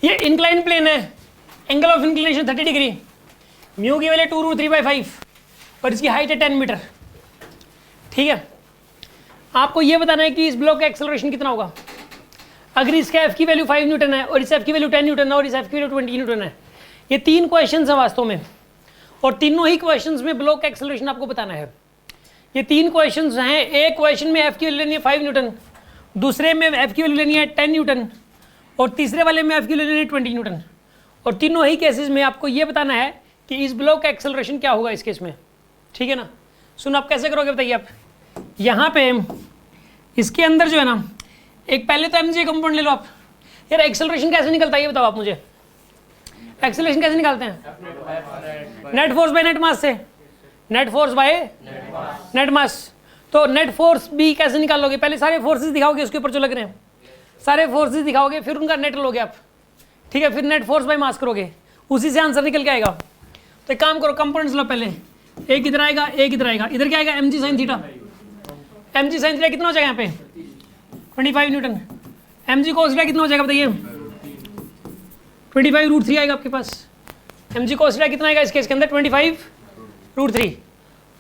ये incline plane है, angle of inclination 30 degree, mu की वैल्यू 2√3/5 और इसकी हाइट है 10 मीटर। ठीक है, आपको ये बताना है कि इस ब्लॉक का एक्सेलरेशन कितना होगा। अगर इसका एफ की वैल्यू 5 न्यूटन है और इस एफ की वैल्यू 10 न्यूटन है और इस एफ की वैल्यू 20 न्यूटन है, ये 3 क्वेश्चन है वास्तव में, और तीनों ही क्वेश्चंस में ब्लॉक का एक्सेलरेशन आपको बताना है। ये 3 क्वेश्चंस हैं, एक क्वेश्चन में एफ की वैल्यू लेनी है 5 न्यूटन, दूसरे में एफ की वैल्यू लेनी है 10 न्यूटन और तीसरे वाले में एफ की वैल्यू लेनी है 20 न्यूटन। और तीनों ही केसेस में आपको ये बताना है कि इस ब्लॉक का एक्सेलरेशन क्या होगा इस केस में। ठीक है ना। सुन, आप कैसे करोगे बताइए। आप यहाँ पे इसके अंदर जो है ना, एक पहले तो एमजी कंपाउंड ले लो आप। यार एक्सेलरेशन कैसे निकलता है ये बताओ आप मुझे। एक्सेलरेशन कैसे निकालते हैं? नेट फोर्स बाय नेट मास से। नेट फोर्स बाय नेट मास। तो नेट फोर्स भी कैसे निकालोगे? पहले सारे फोर्सेस दिखाओगे उसके ऊपर जो लग रहे हैं, सारे फोर्सेस दिखाओगे, फिर उनका नेट लोगे आप। ठीक है, फिर नेट फोर्स बाय मास करोगे, उसी से आंसर निकल के आएगा। तो एक काम करो, कंपाउंड्स लो पहले। एक इधर आएगा, एक इधर आएगा। इधर क्या आएगा? mg sin theta. mg sin theta कितना हो जाएगा यहाँ पे? 25 न्यूटन। mg cos थीटा कितना हो जाएगा बताइए? 25√3 आएगा आपके पास। mg cos थीटा कितना आएगा इस केस के अंदर? 25√3।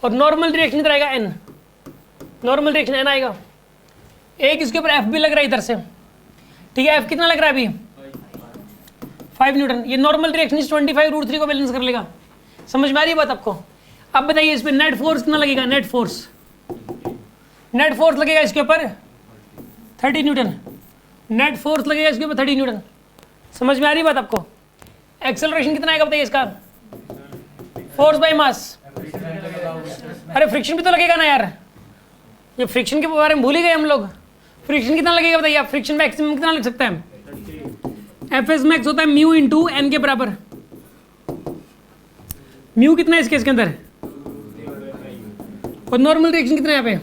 और नॉर्मल डायरेक्शन इधर आएगा n, नॉर्मल डायरेक्शन n आएगा। एक इसके ऊपर f भी लग रहा है इधर से। ठीक है, f कितना लग रहा है अभी? 5 न्यूटन। ये नॉर्मल डायरेक्शन इस 25√3 को बैलेंस कर लेगा। समझ में आ रही है बात आपको? अब बताइए इस पे नेट फोर्स कितना लगेगा? नेट फोर्स लगेगा इसके ऊपर 30 न्यूटन। नेट फोर्स लगेगा इसके ऊपर 30 न्यूटन। समझ में आ रही बात आपको? एक्सेलरेशन कितना आएगा बताइए इसका? Force by mass. अरे फ्रिक्शन भी तो लगेगा ना यार, ये फ्रिक्शन के बारे में भूल ही गए हम लोग। फ्रिक्शन कितना लगेगा बताइए आप? फ्रिक्शन मैक्सिमम कितना लग सकता है? एफ एस मैक्स होता है म्यू इंटू एन के बराबर। म्यू कितना है इस केस के अंदर? और नॉर्मल डायरेक्शन कितना है यहाँ पे?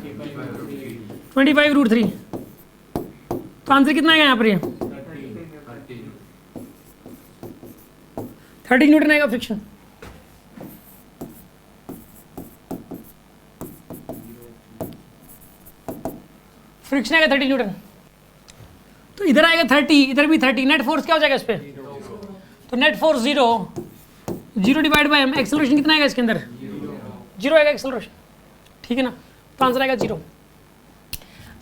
25√3। तो आंसर कितना आएगा यहाँ पर? ये 30 न्यूटन आएगा फ्रिक्शन। फ्रिक्शन आएगा 30 न्यूटन। तो इधर आएगा 30, इधर भी 30। नेट फोर्स क्या हो जाएगा इस पे? तो net force 0 divide by m। Acceleration कितना आएगा इसके अंदर? 0 आएगा एक्सेलरेशन। ठीक है ना। तो आंसर आएगा 0।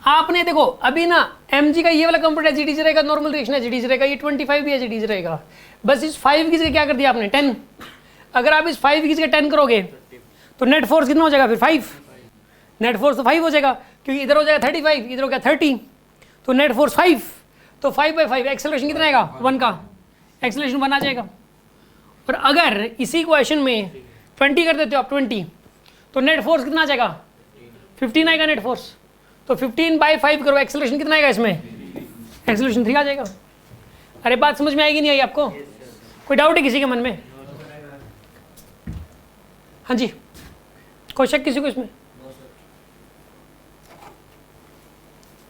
आपने देखो अभी ना mg का ये वाला कंपोनेंट है जीडीजी रहेगा, नॉर्मल डायरेक्शन है जीडीजी रहेगा, ये 25 भी है जीडीजी रहेगा। बस इस 5 की जगह क्या कर दिया आपने? 10। अगर आप इस 5 की जगह 10 करोगे तो नेट फोर्स कितना हो जाएगा फिर? 5। नेट फोर्स तो 5 हो जाएगा, क्योंकि इधर हो जाएगा 35, इधर हो गया 30, तो नेट फोर्स 5। तो 5/5 एक्सेलरेशन कितना आएगा? 1 का एक्सेलरेशन 1 आ जाएगा। और अगर इसी क्वेश्चन में 20 कर देते हो आप, 20, तो नेट फोर्स कितना आ जाएगा? 15 आएगा नेट फोर्स। तो 15/5 करो, एक्सेलरेशन कितना आएगा इसमें? एक्सेलरेशन 3 आ जाएगा। अरे बात समझ में आएगी नहीं आई आपको? कोई डाउट है किसी के मन में? हाँ जी, कोई शक किसी को इसमें?